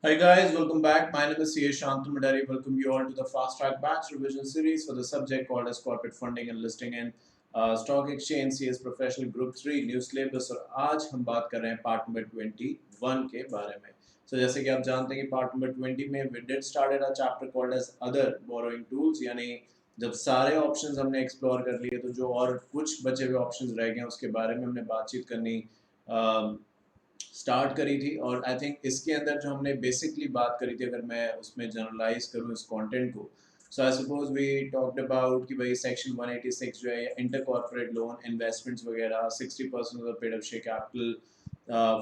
Hi guys, welcome back. My name is C.A. Shantamudari. Welcome you all to the Fast Track Batch revision series for the subject called as Corporate Funding and Listing in Stock Exchange CS Professional Group 3 New Syllabus। और आज हम बात कर रहे हैं part number 21 के बारे में। So जैसे कि आप जानते हैं कि पार्ट नंबर 20 में we did started a chapter called as Other Borrowing Tools, यानी जब सारे ऑप्शंस हमने एक्सप्लोर कर लिए तो जो और कुछ बचे हुए ऑप्शंस रह गए उसके बारे में हमने बातचीत करनी स्टार्ट करी थी। और आई थिंक इसके अंदर जो हमने बेसिकली बात करी थी, अगर मैं उसमें जनरलाइज करूँ इस कंटेंट को, so I suppose we talked about कि भाई सेक्शन 186 जो है इंटर कॉर्पोरेट लोन इन्वेस्टमेंट्स वगैरह 60% of the paid up share capital,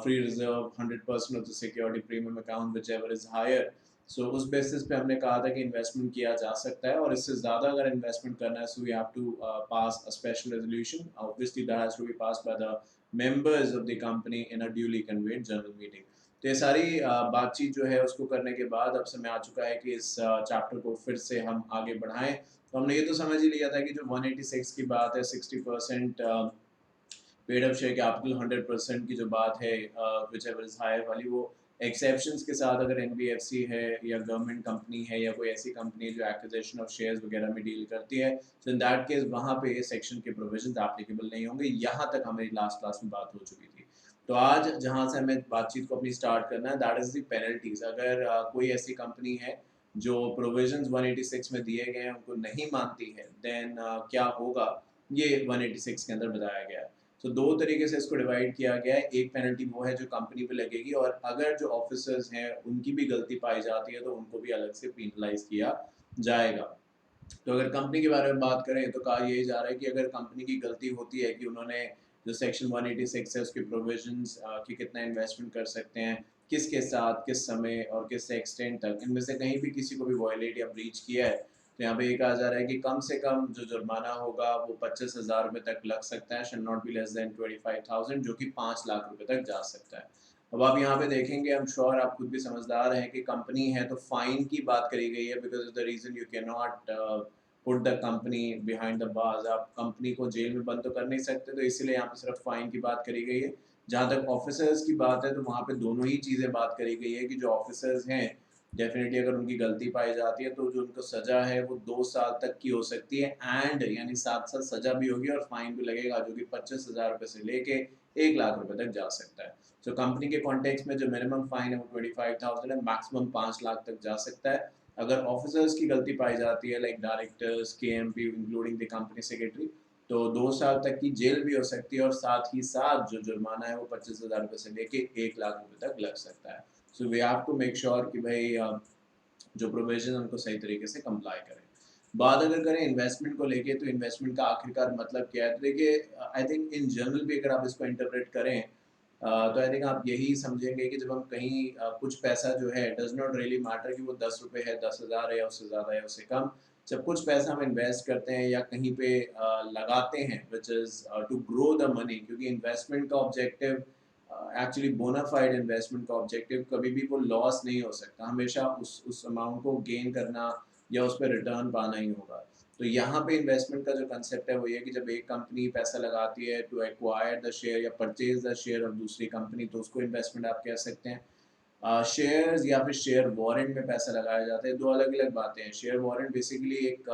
free reserve 100% of the security premium account whichever is higher. So उस basis पे हमने कहा था कि इन्वेस्टमेंट किया जा सकता है और इससे ज़्यादा अगर इन्वेस्टमेंट करना है so we have to pass a special resolution, obviously that has to be passed by the members of the company in a duly convened general meeting। तो ये सारी बातचीत जो है उसको करने के बाद अब समय आ चुका है कि इस चैप्टर को फिर से हम आगे बढ़ाएं। तो हमने ये तो समझ ही लिया था कि जो 186 की बात है 60% पेड अप शेयर कैपिटल 100% की जो बात है विच एवर इज हायर वाली, वो एक्सेप्शंस के साथ अगर एनबीएफसी है या गवर्नमेंट कंपनी है या कोई ऐसी कंपनी जो एक्विजिशन ऑफ शेयर्स वगैरह में डील करती है, तो इन दैट केस वहाँ पे सेक्शन के प्रोविजंस एप्लीकेबल नहीं होंगे। यहाँ तक हमारी लास्ट क्लास में बात हो चुकी थी। तो आज जहाँ से हमें बातचीत को अपनी स्टार्ट करना है दैट इज द पेनल्टीज। अगर कोई ऐसी कंपनी है जो प्रोविजंस 186 में दिए गए हैं उनको नहीं मानती है, देन क्या होगा ये 186 के अंदर बताया गया है। तो दो तरीके से इसको डिवाइड किया गया है। एक पेनल्टी वो है जो कंपनी पे लगेगी, और अगर जो ऑफिसर्स हैं उनकी भी गलती पाई जाती है तो उनको भी अलग से पेनलाइज किया जाएगा। तो अगर कंपनी के बारे में बात करें तो कहा यही जा रहा है कि अगर कंपनी की गलती होती है कि उन्होंने जो सेक्शन 186 है उसके प्रोविजंस कि कितना इन्वेस्टमेंट कर सकते हैं, किसके साथ, किस समय और किस एक्सटेंट तक, इनमें से कहीं भी किसी को भी वॉयलेट या ब्रीच किया है तो यहाँ पे ये कहा जा रहा है कि कम से कम जो जुर्माना होगा वो 25,000 रुपये तक लग सकता है, shall not be less than 25,000, जो कि 5 लाख रुपए तक जा सकता है। अब आप यहाँ पे देखेंगे, आई एम श्योर आप खुद भी समझदार हैं कि कंपनी है तो फाइन की बात करी गई है, because of the reason you can not put the company behind the bars. आप कंपनी को जेल में बंद तो कर नहीं सकते, तो इसीलिए यहाँ पे सिर्फ फाइन की बात करी गई है। जहाँ तक ऑफिसर्स की बात है तो वहाँ पे दोनों ही चीज़ें बात करी गई है कि जो ऑफिसर्स हैं डेफिनेटली अगर उनकी गलती पाई जाती है तो जो उनको सजा है वो 2 साल तक की हो सकती है, एंड यानी साथ साथ सजा भी होगी और फाइन भी लगेगा जो कि 25,000 रुपये से लेके 1 लाख रुपए तक जा सकता है। तो कंपनी के कॉन्टेक्स्ट में जो मिनिमम फाइन है वो 25,000 है, मैक्सिमम 5 लाख तक जा सकता है। अगर ऑफिसर्स की गलती पाई जाती है like directors, KMP including the company secretary, तो 2 साल तक की जेल भी हो सकती है और साथ ही साथ जो जुर्माना है वो 25,000 रुपये से लेके 1 लाख रुपए तक लग सकता है। So we have to make sure कि भाई जो प्रोविजन उनको सही तरीके से कंप्लाई करें। बात अगर करें इन्वेस्टमेंट को लेके, तो इन्वेस्टमेंट का आखिरकार मतलब क्या है, तो देखिए आई थिंक इन जनरल भी अगर आप इसको इंटरप्रेट करें तो आई थिंक आप यही समझेंगे कि जब हम कहीं कुछ पैसा जो है, डज नॉट रियली मैटर कि वो 10 रुपये है, 10,000 है या उससे ज़्यादा या उससे कम, जब कुछ पैसा हम इन्वेस्ट करते हैं या कहीं पे लगाते हैं which is to grow the money, क्योंकि इन्वेस्टमेंट का ऑब्जेक्टिव एक्चुअली बोनाफाइड इन्वेस्टमेंट का ऑब्जेक्टिव कभी भी वो लॉस नहीं हो सकता, हमेशा उस अमाउंट को गेन करना या उस पर रिटर्न पाना ही होगा। तो यहाँ पे इन्वेस्टमेंट का जो कंसेप्ट है वो ये है कि जब एक कंपनी पैसा लगाती है टू एक्वायर द शेयर या परचेज द शेयर ऑफ दूसरी कंपनी, तो उसको इन्वेस्टमेंट आप कह सकते हैं। शेयर्स या फिर शेयर वारंट में पैसा लगाया जाता है, दो अलग अलग बातें हैं। शेयर वारंट बेसिकली एक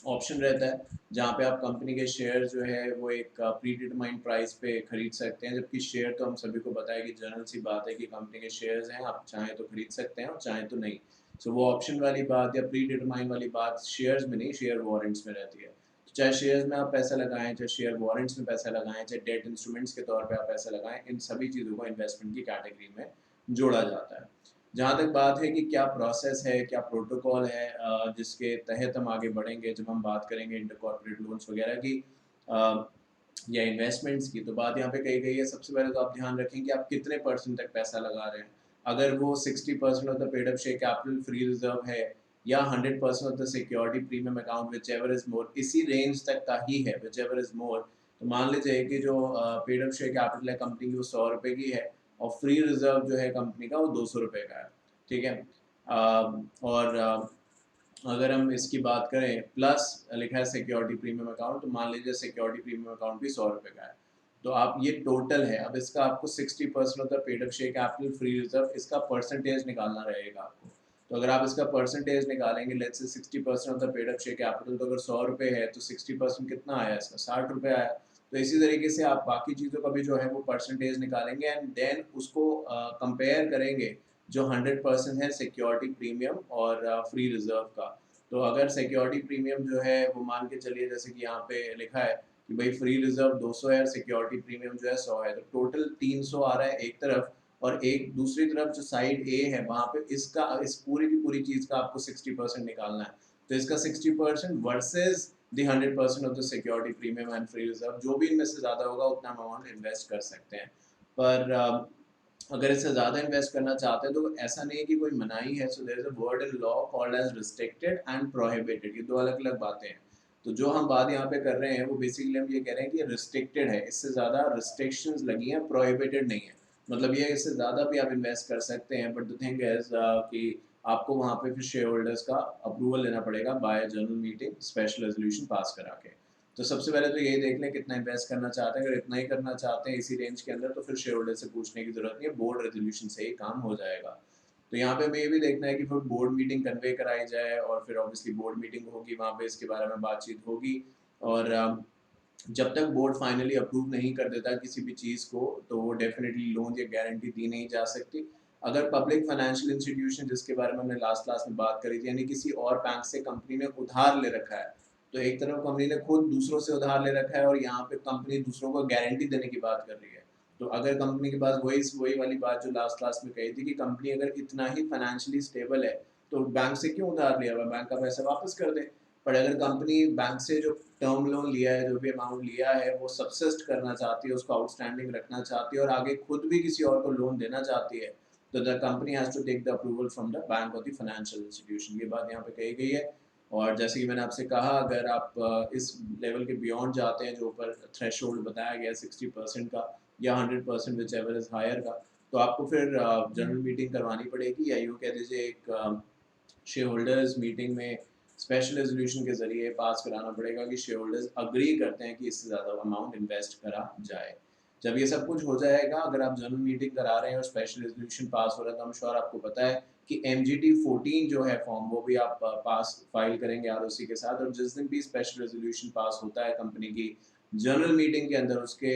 ऑप्शन रहता है जहाँ पे आप कंपनी के शेयर जो है वो एक प्री डिटरमाइंड प्राइस पे खरीद सकते हैं, जबकि शेयर तो हम सभी को पता है कि जनरल सी बात है कि कंपनी के शेयर्स हैं, आप चाहें तो खरीद सकते हैं और चाहें तो नहीं। सो वो ऑप्शन वाली बात या प्री डिटरमाइंड वाली बात शेयर्स में नहीं, शेयर वारंट्स में रहती है। तो चाहे शेयर्स में आप पैसा लगाएं, चाहे शेयर वारंट्स में पैसा लगाएं, चाहे डेट इंस्ट्रूमेंट्स के तौर पर आप पैसा लगाएं, इन सभी चीज़ों को इन्वेस्टमेंट की कैटेगरी में जोड़ा जाता है। जहाँ तक बात है कि क्या प्रोसेस है, क्या प्रोटोकॉल है जिसके तहत हम आगे बढ़ेंगे जब हम बात करेंगे इंटर कॉर्पोरेट लोन्स वगैरह की या इन्वेस्टमेंट्स की, तो बात यहाँ पे कही गई है। सबसे पहले तो आप ध्यान रखें कि आप कितने परसेंट तक पैसा लगा रहे हैं। अगर वो 60% of the paid up share capital free reserve है या 100% of the security premium account whichever is more, इसी रेंज तक का ही है विच एवर इज मोर, तो मान लीजिए कि जो पेड अप शेयर कैपिटल है कंपनी की वो 100 रुपये की है और फ्री रिजर्व जो है कंपनी का वो 200 रुपये का है, ठीक है। और अगर हम इसकी बात करें प्लस लिखा है सिक्योरिटी प्रीमियम अकाउंट, तो मान लीजिए सिक्योरिटी प्रीमियम अकाउंट भी 100 रुपये का है। तो आप ये टोटल है, अब इसका आपको 60% of the paid up share capital free reserve इसका परसेंटेज निकालना रहेगा आपको। तो अगर आप इसका परसेंटेज निकालेंगे, let's say 60% of the paid up share capital, तो अगर 100 रुपये है तो 60% कितना आया इसका, 60 रुपये आया। तो इसी तरीके से आप बाकी चीज़ों का भी जो है वो परसेंटेज निकालेंगे एंड देन उसको कंपेयर करेंगे जो 100% है सिक्योरिटी प्रीमियम और फ्री रिजर्व का। तो अगर सिक्योरिटी प्रीमियम जो है वो मान के चलिए, जैसे कि यहाँ पे लिखा है कि भाई फ्री रिजर्व 200 है, सिक्योरिटी प्रीमियम जो है 100 है, तो टोटल 300 आ रहा है एक तरफ, और एक दूसरी तरफ जो साइड ए है वहाँ पे इसका इस पूरी की पूरी चीज़ का आपको 60% निकालना है। तो इसका 60% versus the 100% of the security premium and free reserve, जो भी इनमें से ज़्यादा होगा उतना अमाउंट इन्वेस्ट कर सकते हैं। पर अगर इससे ज़्यादा इन्वेस्ट करना चाहते हैं तो ऐसा नहीं है कि कोई मनाही है। So there is a word in law called as restricted and prohibited, ये दो अलग अलग बातें हैं। तो जो हम बात यहाँ पे कर रहे हैं वो बेसिकली हम ये कह रहे हैं कि रिस्ट्रिक्टेड है, इससे ज़्यादा रिस्ट्रिक्शंस लगी हैं, प्रोहिबिटेड नहीं है। मतलब ये इससे ज़्यादा भी आप इन्वेस्ट कर सकते हैं, बट द थिंग इज कि आपको वहाँ पे फिर शेयर होल्डर्स का अप्रूवल लेना पड़ेगा bye general meeting, special resolution pass करा के। तो सबसे पहले तो यही देख लें कितना इन्वेस्ट करना चाहते हैं। अगर इतना ही करना चाहते हैं इसी रेंज के अंदर, तो फिर शेयर होल्डर से पूछने की जरूरत नहीं है, बोर्ड रेजोल्यूशन से ही काम हो जाएगा। तो यहाँ पे हमें ये भी देखना है कि फिर बोर्ड मीटिंग कन्वे कराई जाए, और फिर ऑब्वियसली बोर्ड मीटिंग होगी, वहाँ पे इसके बारे में बातचीत होगी। और जब तक बोर्ड फाइनली अप्रूव नहीं कर देता किसी भी चीज़ को, तो वो डेफिनेटली लोन या गारंटी दी नहीं जा सकती। अगर पब्लिक फाइनेंशियल इंस्टीट्यूशन, जिसके बारे में हमने लास्ट क्लास में बात करी थी, यानी किसी और बैंक से कंपनी ने उधार ले रखा है, तो एक तरफ कंपनी ने खुद दूसरों से उधार ले रखा है और यहाँ पे कंपनी दूसरों को गारंटी देने की बात कर रही है। तो अगर कंपनी के पास वही वाली बात जो लास्ट क्लास में कही थी कि कंपनी अगर इतना ही फाइनेंशियली स्टेबल है तो बैंक से क्यों उधार लिया हुआ, बैंक का पैसा वापस कर दे। पर अगर कंपनी बैंक से जो टर्म लोन लिया है, जो भी अमाउंट लिया है, वो सबसिस्ट करना चाहती है, उसको आउटस्टैंडिंग रखना चाहती है और आगे खुद भी किसी और को लोन देना चाहती है, तो the company has to take the approval from the bank और द फाइनेंशियल इंस्टीट्यूशन। ये बात यहाँ पे कही गई है। और जैसे कि मैंने आपसे कहा, अगर आप इस लेवल के बियॉन्ड जाते हैं, जो ऊपर थ्रेशोल्ड बताया गया 60% का या 100% विच एवर इज हायर का, तो आपको फिर जनरल मीटिंग करवानी पड़ेगी, या यूँ कह दीजिए एक शेयर होल्डर्स मीटिंग में स्पेशल रेजोल्यूशन के जरिए पास कराना पड़ेगा कि शेयर होल्डर्स अग्री करते हैं कि इससे ज़्यादा अमाउंट इन्वेस्ट करा जाए। जब ये सब कुछ हो जाएगा, अगर आप जनरल मीटिंग करा रहे हैं और स्पेशल रेजोल्यूशन पास हो रहा है, तो हम श्योर आपको पता है कि MGT 14 जो है फॉर्म, वो भी आप पास फाइल करेंगे ROC के साथ। और जिस दिन भी स्पेशल रेजोल्यूशन पास होता है कंपनी की जनरल मीटिंग के अंदर, उसके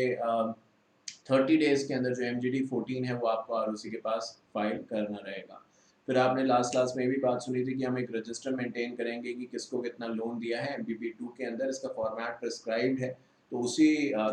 30 डेज के अंदर जो MGT 14 है वो आपको ROC के पास फाइल करना रहेगा। फिर आपने लास्ट क्लास में भी बात सुनी थी कि हम एक रजिस्टर मेंटेन करेंगे कि किसको कितना लोन दिया है MPP 2 के अंदर, इसका फॉर्मेट प्रिस्क्राइब्ड है। तो उसी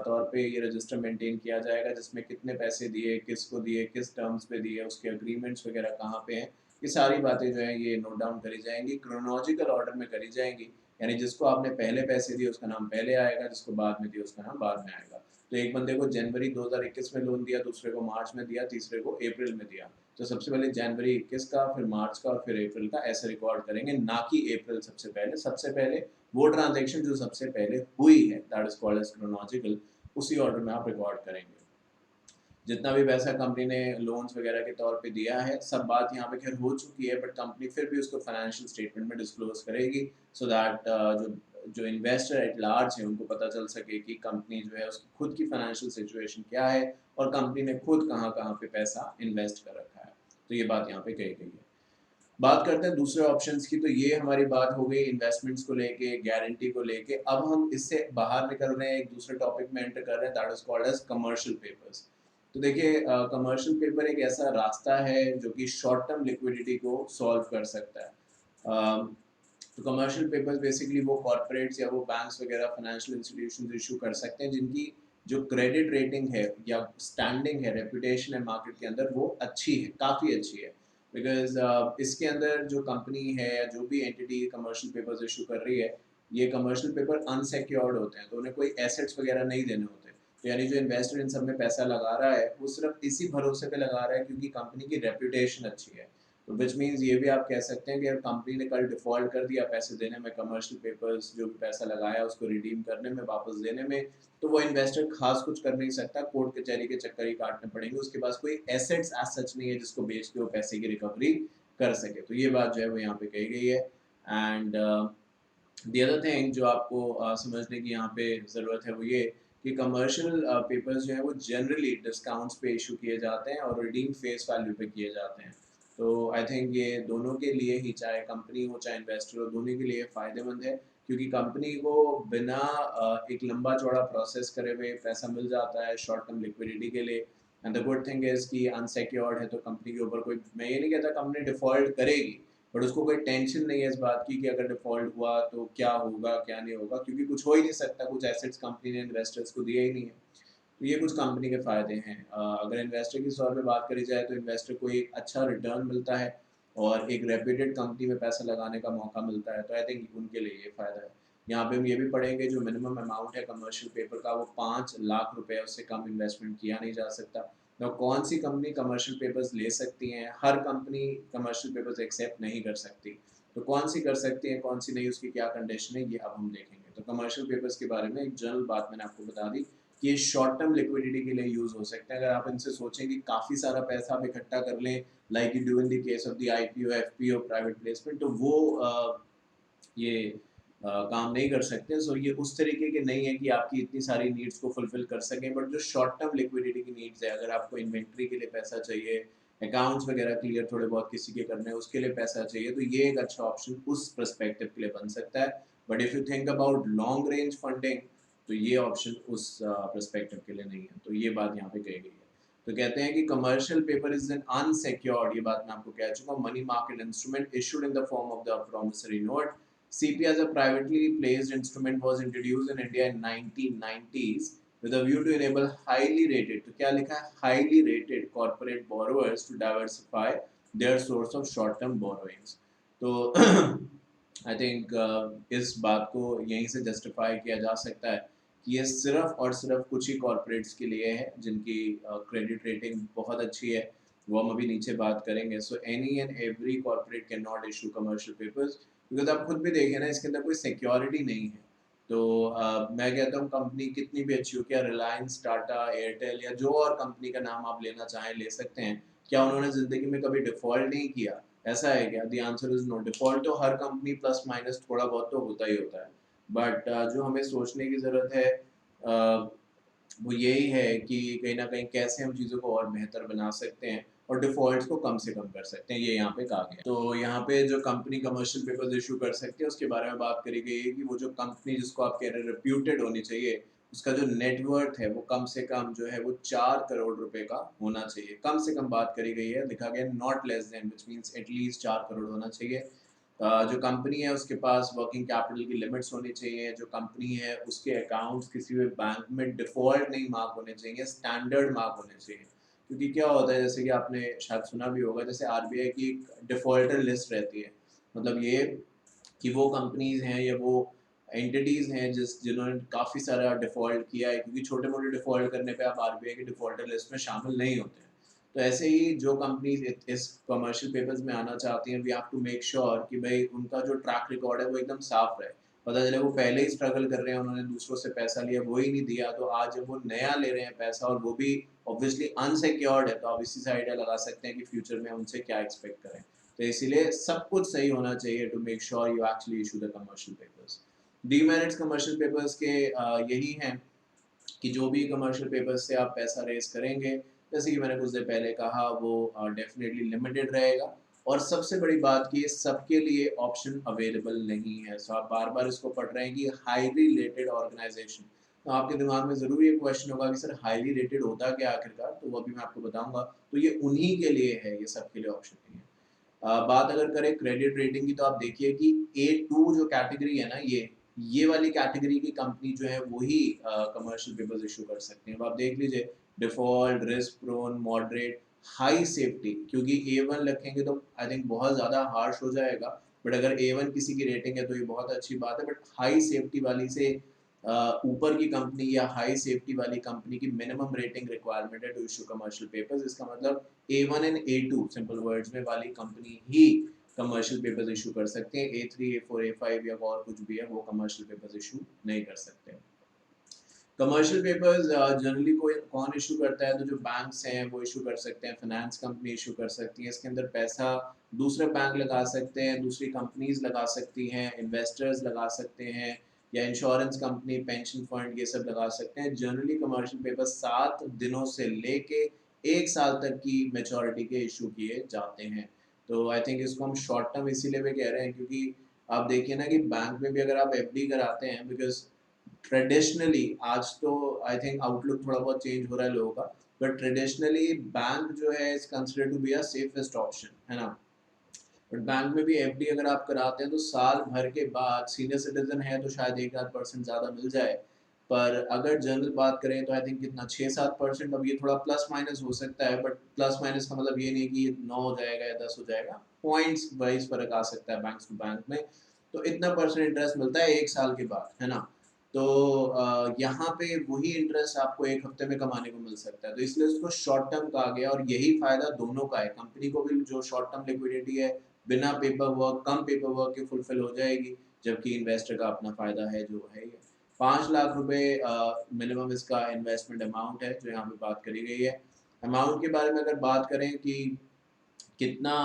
तौर पे ये रजिस्टर मेंटेन किया जाएगा, जिसमें कितने पैसे दिए, किसको दिए, किस टर्म्स पे दिए, उसके अग्रीमेंट्स वगैरह कहाँ पे हैं, ये सारी बातें जो हैं ये नोट डाउन करी जाएंगी, क्रोनोलॉजिकल ऑर्डर में करी जाएंगी। यानी जिसको आपने पहले पैसे दिए उसका नाम पहले आएगा, जिसको बाद में दिया उसका नाम बाद में आएगा। तो एक बंदे को जनवरी 2021 में लोन दिया, दूसरे को मार्च में दिया, तीसरे को अप्रैल में दिया। तो सबसे पहले जनवरी 21 का, फिर मार्च का और फिर अप्रैल का, ऐसे रिकॉर्ड करेंगे, ना कि अप्रैल सबसे पहले वो ट्रांजेक्शन जो सबसे पहले हुई है, that is called as chronological, उसी ऑर्डर में आप रिकॉर्ड करेंगे। जितना भी पैसा कंपनी ने लोन्स वगैरह के तौर पे दिया है, सब बात यहाँ पे खैर हो चुकी है, बट कंपनी फिर भी उसको फाइनेंशियल स्टेटमेंट में डिस्क्लोज करेगी, सो दैट जो जो इन्वेस्टर एट लार्ज है उनको पता चल सके कि कंपनी जो है उसकी खुद की फाइनेंशियल सिचुएशन क्या है और कंपनी ने खुद कहाँ कहाँ पे पैसा इन्वेस्ट कर रखा है। तो ये बात यहाँ पे कही गई है। बात करते हैं दूसरे ऑप्शंस की। तो ये हमारी बात हो गई इन्वेस्टमेंट्स को लेके, गारंटी को लेके। अब हम इससे बाहर निकल रहे हैं, एक दूसरे टॉपिक में एंटर कर रहे हैं, that is called as commercial papers. तो देखिए, कमर्शियल पेपर एक ऐसा रास्ता है जो कि शॉर्ट टर्म लिक्विडिटी को सॉल्व कर सकता है। तो कमर्शियल पेपर्स बेसिकली वो कॉर्पोरेट्स या वो बैंक्स वगैरह फाइनेंशियल इंस्टीट्यूशन इशू कर सकते हैं जिनकी जो क्रेडिट रेटिंग है या स्टैंडिंग है, रेपुटेशन है मार्केट के अंदर, वो अच्छी है, काफ़ी अच्छी है। बिकॉज इसके अंदर जो कंपनी है या जो भी एंटिटी कमर्शियल पेपर्स इशू कर रही है, ये कमर्शियल पेपर अनसिक्योर्ड होते हैं, तो उन्हें कोई एसेट्स वगैरह नहीं देने होते। तो यानी जो इन्वेस्टर इन सब में पैसा लगा रहा है वो सिर्फ इसी भरोसे पे लगा रहा है क्योंकि कंपनी की रेपुटेशन अच्छी है। तो विच मीन्स ये भी आप कह सकते हैं कि अगर कंपनी ने कल डिफॉल्ट कर दिया पैसे देने में, कमर्शियल पेपर्स जो भी पैसा लगाया उसको रिडीम करने में, वापस देने में, तो वो इन्वेस्टर खास कुछ कर नहीं सकता, कोर्ट कचहरी के चक्कर ही काटने पड़ेंगे, उसके पास कोई एसेट्स एज सच नहीं है जिसको बेच के वो पैसे की रिकवरी कर सके। तो ये बात जो है वो यहाँ पे कही गई है। एंड द अदर थिंग जो आपको समझने की यहाँ पे ज़रूरत है वो ये कि कमर्शियल पेपर्स जो है वो जनरली डिस्काउंट्स पे इशू किए जाते हैं और रिडीम फेस वैल्यू पे किए जाते हैं। तो आई थिंक ये दोनों के लिए ही, चाहे कंपनी हो चाहे इन्वेस्टर हो, दोनों के लिए फ़ायदेमंद है, क्योंकि कंपनी को बिना एक लंबा चौड़ा प्रोसेस करे हुए पैसा मिल जाता है शॉर्ट टर्म लिक्विडिटी के लिए। And the good thing is कि अनसिक्योर्ड है, तो कंपनी के ऊपर कोई, मैं ये नहीं कहता कंपनी डिफ़ॉल्ट करेगी, बट उसको कोई टेंशन नहीं है इस बात की कि अगर डिफ़ॉल्ट हुआ तो क्या होगा क्या नहीं होगा, क्योंकि कुछ हो ही नहीं सकता, कुछ एसेट्स कंपनी ने इन्वेस्टर्स को दिए ही नहीं है। तो ये कुछ कंपनी के फ़ायदे हैं। अगर इन्वेस्टर की तौर पे बात करी जाए तो इन्वेस्टर को एक अच्छा रिटर्न मिलता है और एक रेप्यूटेड कंपनी में पैसा लगाने का मौका मिलता है, तो आई थिंक उनके लिए ये फ़ायदा है। यहाँ पे हम ये भी पढ़ेंगे जो मिनिमम अमाउंट है कमर्शियल पेपर का वो 5 लाख रुपए, उससे कम इन्वेस्टमेंट किया नहीं जा सकता। तो कौन सी कंपनी कमर्शियल पेपर्स ले सकती हैं? हर कंपनी कमर्शियल पेपर्स एक्सेप्ट नहीं कर सकती, तो कौन सी कर सकती है कौन सी नहीं, उसकी क्या कंडीशन है, ये अब हम देखेंगे। तो कमर्शियल पेपर्स के बारे में एक जनरल बात मैंने आपको बता दी कि ये शॉर्ट टर्म लिक्विडिटी के लिए यूज़ हो सकते हैं। अगर आप इनसे सोचें कि काफ़ी सारा पैसा आप इकट्ठा कर लें, like you do in the case of the IPO, FPO, private placement, तो वो ये काम नहीं कर सकते। सो ये उस तरीके के नहीं है कि आपकी इतनी सारी नीड्स को फुलफिल कर सकें, बट जो शॉर्ट टर्म लिक्विडिटी की नीड्स है, अगर आपको इन्वेंट्री के लिए पैसा चाहिए, अकाउंट्स वगैरह क्लियर थोड़े बहुत किसी के करने हैं, उसके लिए पैसा चाहिए, तो ये एक अच्छा ऑप्शन उस पर्सपेक्टिव के लिए बन सकता है। But if you think about long range funding, तो ये ऑप्शन उस पर्सपेक्टिव के लिए नहीं है। तो ये बात यहाँ पे कही गई है। तो कहते हैं कि commercial paper is an unsecured, ये बात मैं आपको कह चुका हूँ, money market instrument issued in the form of the promissory note. CP as a privately placed instrument was introduced in India in 1990s with a view to enable highly rated, तो क्या लिखा है, highly rated corporate borrowers to diversify their source of short term borrowings। तो I think इस बात को यहीं से जस्टिफाई किया जा सकता है कि ये सिर्फ और सिर्फ कुछ ही कॉर्पोरेट्स के लिए है जिनकी क्रेडिट रेटिंग बहुत अच्छी है, वो हम अभी नीचे बात करेंगे। So any and every corporate can not issue commercial papers, because आप खुद भी देखिए ना, इसके अंदर कोई सिक्योरिटी नहीं है। तो मैं कहता हूँ कंपनी कितनी भी अच्छी हो, क्या रिलायंस, टाटा, एयरटेल या जो और कंपनी का नाम आप लेना चाहें ले सकते हैं, क्या उन्होंने ज़िंदगी में कभी डिफ़ॉल्ट नहीं किया? ऐसा है क्या? The answer is no. Default तो हर कंपनी प्लस माइनस थोड़ा बहुत तो होता ही होता है। बट जो हमें सोचने की ज़रूरत है वो यही है कि कहीं न कहीं कैसे हम चीज़ों को और बेहतर बना सकते हैं और डिफ़ॉल्ट्स को कम से कम कर सकते हैं, ये यहाँ पे कहा गया है। तो यहाँ पे जो कंपनी कमर्शियल पेपर्स इश्यू कर सकती है उसके बारे में बात करी गई है कि वो जो कंपनी जिसको आप कह रहे हैं रेप्यूटेड होनी चाहिए, उसका जो नेटवर्थ है वो कम से कम जो है वो 4 करोड़ रुपए का होना चाहिए। कम से कम बात करी गई है, लिखा गया है not less than, which means at least 4 crore होना चाहिए। जो कंपनी है उसके पास वर्किंग कैपिटल की लिमिट्स होनी चाहिए, जो कंपनी है उसके अकाउंट्स किसी भी बैंक में डिफ़ॉल्ट नहीं मार्क होने चाहिए, स्टैंडर्ड मार्क होने चाहिए। क्योंकि क्या होता है, जैसे कि आपने शायद सुना भी होगा, जैसे आरबीआई की एक डिफ़ॉल्टर लिस्ट रहती है, मतलब ये कि वो कंपनीज़ हैं या वो एंटिटीज़ हैं जिन्होंने काफ़ी सारा डिफ़ॉल्ट किया है, क्योंकि छोटे-मोटे डिफ़ॉल्ट करने पे आप आरबीआई के डिफ़ॉल्टर लिस्ट में शामिल नहीं होते हैं। तो ऐसे ही जो कंपनीज़ इस कमर्शियल पेपर्स में आना चाहती हैं, we have to make sure कि भई उनका जो ट्रैक रिकॉर्ड है वो एकदम साफ़ रहे। पता चले वो पहले ही स्ट्रगल कर रहे हैं, उन्होंने दूसरों से पैसा लिया, वो ही नहीं दिया, तो आज जब वो नया ले रहे हैं पैसा और वो भी ऑब्वियसली अनसिक्योर्ड है, तो आप इसी से आइडिया लगा सकते हैं कि फ्यूचर में उनसे क्या एक्सपेक्ट करें। तो इसीलिए सब कुछ सही होना चाहिए to make sure you actually issue the commercial papers. Demerits commercial papers के यही हैं कि जो भी कमर्शियल पेपर्स से आप पैसा रेज करेंगे, जैसे कि मैंने कुछ देर पहले कहा, वो डेफिनेटली लिमिटेड रहेगा। और सबसे बड़ी बात कि ये सबके लिए ऑप्शन अवेलेबल नहीं है। सो आप बार बार इसको पढ़ रहे हैं कि हाईली रेटेड ऑर्गेनाइजेशन, तो आपके दिमाग में ज़रूर ये क्वेश्चन होगा कि सर हाईली रेटेड होता क्या आखिरकार, तो वो अभी मैं आपको बताऊंगा। तो ये उन्हीं के लिए है, ये सबके लिए ऑप्शन नहीं है। बात अगर करें क्रेडिट रेटिंग की, तो आप देखिए कि A2 जो कैटेगरी है ना, ये वाली कैटेगरी की कंपनी जो है वही कमर्शियल पेपर्स इशू कर सकते हैं। अब आप देख लीजिए, default, risk prone, moderate, high safety, क्योंकि A1 रखेंगे तो आई थिंक बहुत ज़्यादा हार्श हो जाएगा, बट अगर A1 किसी की रेटिंग है तो ये बहुत अच्छी बात है। बट हाई सेफ्टी वाली से ऊपर की कंपनी या हाई सेफ्टी वाली कंपनी की मिनिमम रेटिंग रिक्वायरमेंट है टू इशू कमर्शियल पेपर्स। इसका मतलब A1 and A2 simple words में वाली कंपनी ही कमर्शियल पेपर्स इशू कर सकते हैं। A3, A4, A5 या और कुछ भी है वो कमर्शियल पेपर्स इशू नहीं कर सकते। कमर्शियल पेपर्स जनरली कोई कौन इशू करता है, तो जो बैंक्स हैं वो इशू कर सकते हैं, फाइनेंस कंपनी इशू कर सकती है। इसके अंदर पैसा दूसरे बैंक लगा सकते हैं, दूसरी कंपनीज लगा सकती हैं, इन्वेस्टर्स लगा सकते हैं, या इंश्योरेंस कंपनी, पेंशन फंड, ये सब लगा सकते हैं। जनरली कमर्शियल पेपर 7 दिनों से लेके 1 साल तक की मैच्योरिटी के इशू किए जाते हैं। तो आई थिंक इसको हम शॉर्ट टर्म इसीलिए भी कह रहे हैं क्योंकि आप देखिए ना कि बैंक में भी अगर आप एफडी कराते हैं, बिकॉज ट्रेडिशनली आज तो आई थिंक आउटलुक थोड़ा बहुत चेंज हो रहा है लोगों का, बट ट्रेडिशनली बैंक जो है is considered to be a safest option, है ना। बट बैंक में भी एफडी अगर आप कराते हैं तो साल भर के बाद, सीनियर सिटीजन है तो शायद 1-8% ज़्यादा मिल जाए, पर अगर जनरल बात करें तो आई थिंक कितना 6-7%, अब ये थोड़ा प्लस माइनस हो सकता है, बट प्लस माइनस का मतलब ये नहीं कि ये 9 हो जाएगा या 10 हो जाएगा, पॉइंट्स वाइज फर्क आ सकता है बैंक टू बैंक में। तो इतना परसेंट इंटरेस्ट मिलता है 1 साल के बाद, है ना। तो यहाँ पे वही इंटरेस्ट आपको 1 हफ्ते में कमाने को मिल सकता है, तो इसलिए उसको शॉर्ट टर्म कहा गया, और यही फायदा दोनों का है, कंपनी को भी जो शॉर्ट टर्म लिक्विडिटी है बिना पेपर वर्क, कम पेपर वर्क के फुलफिल हो जाएगी, जबकि इन्वेस्टर का अपना फायदा है जो है ये। 5 लाख रुपए मिनिमम इसका इन्वेस्टमेंट अमाउंट है जो यहाँ पे बात करी गई है। अमाउंट के बारे में अगर बात करें कि कितना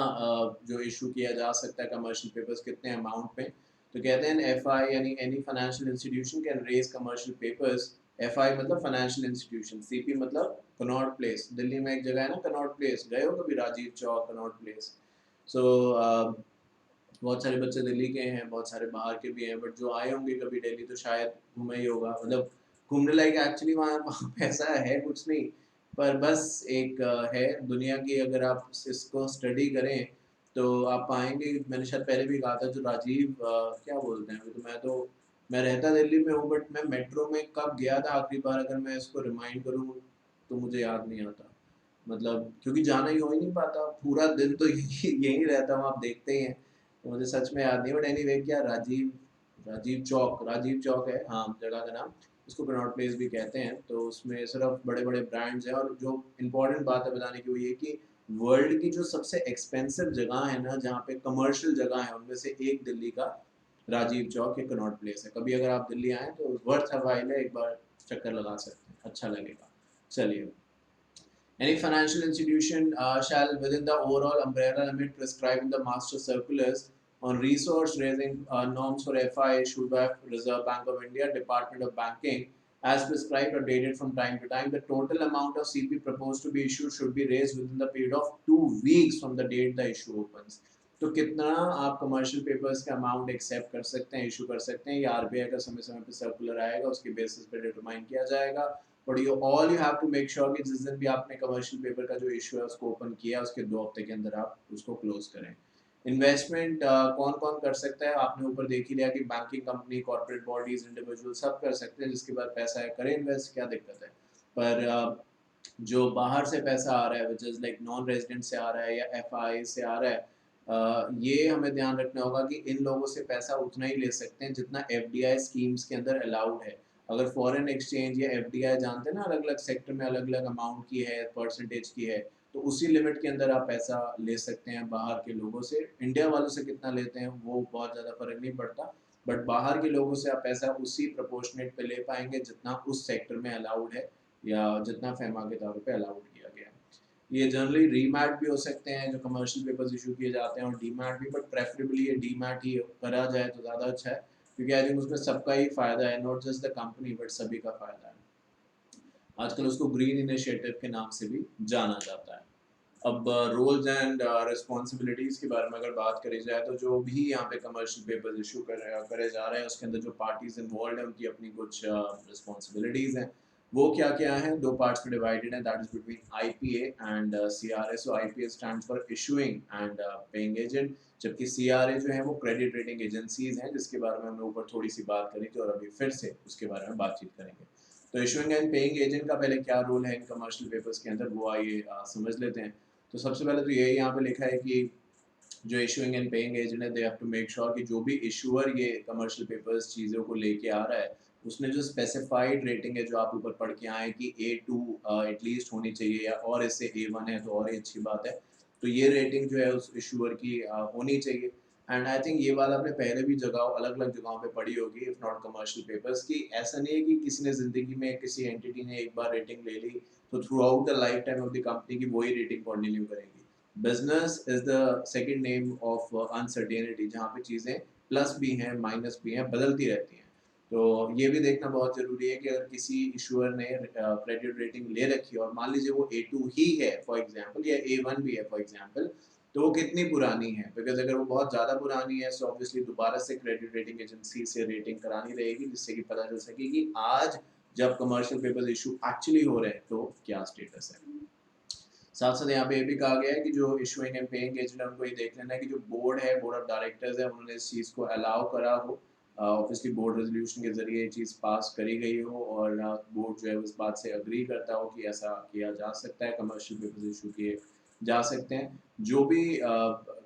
जो इशू किया जा सकता है कमर्शियल पेपर्स कितने अमाउंट में, तो कहते हैं एफ आई यानी any financial institution can raise commercial papers. F I मतलब फाइनेंशियल इंस्टीट्यूशन, सी पी मतलब कनॉट प्लेस, दिल्ली में एक जगह है ना कनॉट प्लेस, गए हो कभी, राजीव चौक कनॉट प्लेस। सो बहुत सारे बच्चे दिल्ली के हैं, बहुत सारे बाहर के भी हैं, बट जो आए होंगे कभी दिल्ली तो शायद घूमा ही होगा, मतलब घूमने लायक एक्चुअली वहाँ पैसा है कुछ नहीं, पर बस एक है दुनिया की, अगर आप इसको स्टडी करें तो आप पाएंगे, मैंने शायद पहले भी कहा था, जो राजीव क्या बोलते हैं, अभी तो मैं रहता दिल्ली में हूँ, बट मैं मेट्रो में कब गया था आखिरी बार, अगर मैं इसको रिमाइंड करूँ तो मुझे याद नहीं आता, मतलब क्योंकि जाना ही हो ही नहीं पाता, पूरा दिन तो यही रहता हूँ, आप देखते ही हैं, तो मुझे सच में याद नहीं, बट एनीवे क्या राजीव चौक है हाँ जगह का नाम, उसको कनॉट प्लेस भी कहते हैं। तो उसमें सिर्फ बड़े बड़े ब्रांड्स हैं, और जो इम्पोर्टेंट बात है बताने की वो ये कि वर्ल्ड की जो सबसे एक्सपेंसिव जगह है ना, जहाँ पे कमर्शियल जगह है, उनमें से एक दिल्ली का राजीव चौक या कनॉट प्लेस है। कभी अगर आप दिल्ली आए तो वर्थ अ व्हाइल है, एक बार चक्कर लगा सकते हैं, अच्छा लगेगा। चलिए, any financial institution shall, within the overall umbrella limit prescribed in the master circulars on resource raising norms for FI issued by Reserve Bank of India, Department of Banking, as prescribed or dated from time to time, the total amount of CP proposed to be issued should be raised within the period of 2 weeks from the date the issue opens. तो कितना आप commercial papers का amount accept कर सकते हैं, issue कर सकते हैं, ये आरबीआई का समय समय पर सर्कुलर आएगा, उसके बेसिस पे डिटरमाइन किया जाएगा। But you have to make sure कि जिस दिन भी आपने कमर्शियल पेपर का जो इशू है उसको ओपन किया, उसके 2 हफ्ते के अंदर आप उसको क्लोज करें। इन्वेस्टमेंट कौन कौन कर सकता है, आपने ऊपर देख ही लिया कि banking company, corporate bodies, individual सब कर सकते हैं, जिसके बाद पैसा है करें इन्वेस्ट, क्या दिक्कत है। पर जो बाहर से पैसा आ रहा है, which is like non resident से आ रहा है या एफ आई से आ रहा है, ये हमें ध्यान रखना होगा कि इन लोगों से पैसा उतना ही ले सकते हैं जितना एफ डी आई स्कीम्स के अंदर अलाउड है। अगर फॉरेन एक्सचेंज या एफ डी आई जानते हैं ना, अलग अलग सेक्टर में अलग अलग अमाउंट की है, परसेंटेज की है, तो उसी लिमिट के अंदर आप पैसा ले सकते हैं बाहर के लोगों से। इंडिया वालों से कितना लेते हैं वो बहुत ज़्यादा फर्क नहीं पड़ता, बट बाहर के लोगों से आप पैसा उसी प्रोपोर्शनेट पे ले पाएंगे जितना उस सेक्टर में अलाउड है, या जितना फेमा के तौर पे अलाउड किया गया है। ये जनरली रीमैट भी हो सकते हैं जो कमर्शियल पेपर्स इशू किए जाते हैं, और डीमैट भी, बट प्रेफरेबली ये डीमैट ही करा जाए तो ज़्यादा अच्छा है, क्योंकि आई थिंक उसमें सबका ही फ़ायदा है, not just the company but सभी का फ़ायदा है। आजकल उसको ग्रीन इनिशिएटिव के नाम से भी जाना जाता है। अब रोल्स एंड रिस्पॉन्सिबिलिटीज़ के बारे में अगर बात करी जाए, तो जो भी यहाँ पे कमर्शियल पेपर्स इशू करे जा रहे हैं, उसके अंदर जो पार्टीज इन्वॉल्व हैं उनकी अपनी कुछ रिस्पॉन्सिबिलिटीज़ हैं। वो क्या क्या हैं, 2 पार्ट्स में डिवाइडेड है, that is between IPA and CRA। So IPA stands for issuing and paying agent, जबकि CRA जो है वो क्रेडिट रेटिंग एजेंसीज हैं, जिसके बारे में हमने ऊपर थोड़ी सी बात करी थी, और अभी फिर से उसके बारे में बातचीत करेंगे। तो इशूइंग एंड पेइंग एजेंट का पहले क्या रोल है इन कमर्शियल पेपर्स के अंदर, वो आइए समझ लेते हैं। तो सबसे पहले तो यही यहाँ पे लिखा है कि जो इशूइंग एंड पेइंग एजेंट है, they have to make sure कि जो भी इशूअर ये कमर्शियल पेपर्स चीज़ों को लेके आ रहा है, उसने जो स्पेसिफाइड रेटिंग है जो आप ऊपर पढ़ के आए कि A2 एटलीस्ट होनी चाहिए, या और इससे A1 है तो और ही अच्छी बात है, तो ये रेटिंग जो है उस इशूअर की होनी चाहिए। एंड आई थिंक ये बात आपने पहले भी जगह अलग अलग जगहों पे पढ़ी होगी, इफ नॉट कमर्शियल पेपर्स, की ऐसा नहीं है कि किसी ने ज़िंदगी में किसी एंटिटी ने एक बार रेटिंग ले ली तो through out the life time of the company की वही रेटिंग कंटिन्यू करेंगी। Business is the second name of uncertainty, जहाँ पे चीज़ें प्लस भी हैं माइनस भी हैं, बदलती रहती हैं। तो ये भी देखना बहुत ज़रूरी है कि अगर किसी इशूअर ने क्रेडिट रेटिंग ले रखी है और मान लीजिए वो A2 ही है फॉर एग्जांपल, या A1 भी है फॉर एग्जांपल, तो वो कितनी पुरानी है, बिकॉज अगर वो बहुत ज़्यादा पुरानी है सो ऑब्वियसली दोबारा से क्रेडिट रेटिंग एजेंसी से रेटिंग करानी रहेगी, जिससे कि पता चल सके कि आज जब कमर्शियल पेपर्स इशू एक्चुअली हो रहे हैं तो क्या स्टेटस है। साथ साथ यहाँ पे ये भी कहा गया है कि जो इशूइंग एंड पेइंग एजेंट है उनको ये देख लेना है कि जो बोर्ड है, बोर्ड ऑफ डायरेक्टर्स है, उन्होंने इस चीज़ को अलाउ करा हो, ऑब्वियसली बोर्ड रेजोल्यूशन के जरिए ये चीज़ पास करी गई हो और बोर्ड जो है उस बात से अग्री करता हो कि ऐसा किया जा सकता है, कमर्शियल पेपर्स इशू किए जा सकते हैं। जो भी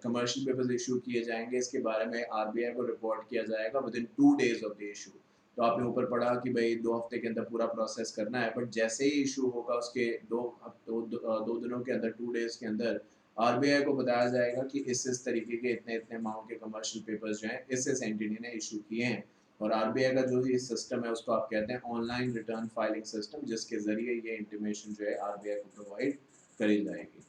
कमर्शियल पेपर्स इशू किए जाएंगे इसके बारे में आरबीआई को रिपोर्ट किया जाएगा with in 2 days of the issue. तो आपने ऊपर पढ़ा कि भाई 2 हफ्ते के अंदर पूरा प्रोसेस करना है, बट जैसे ही इशू होगा उसके 2 दिनों के अंदर, 2 days के अंदर आरबीआई को बताया जाएगा कि इस तरीके के इतने इतने अमाउंट के कमर्शियल पेपर्स जो हैं इस एंटिटी ने इशू किए हैं। और आरबीआई का जो ये सिस्टम है उसको आप कहते हैं ऑनलाइन रिटर्न फाइलिंग सिस्टम, जिसके जरिए ये इंटीमेशन जो है आरबीआई को प्रोवाइड करी जाएगी।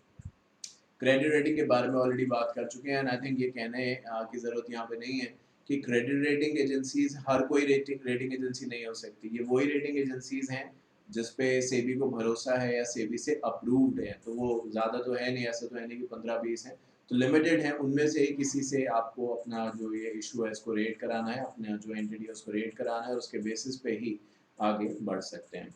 क्रेडिट रेटिंग के बारे में ऑलरेडी बात कर चुके हैं एंड आई थिंक ये कहने की ज़रूरत यहाँ पे नहीं है कि क्रेडिट रेटिंग एजेंसीज हर कोई रेटिंग एजेंसी नहीं हो सकती। ये वही रेटिंग एजेंसीज हैं जिस पे सेबी को भरोसा है या सेबी से अप्रूव्ड है, तो वो ज़्यादा तो है नहीं, ऐसा तो है नहीं कि 15-20 हैं, तो लिमिटेड है। उनमें से ही किसी से आपको अपना जो ये इशू है इसको रेट कराना है, अपना जो एंटिटी है उसको रेट कराना है और उसके बेसिस पे ही आगे बढ़ सकते हैं।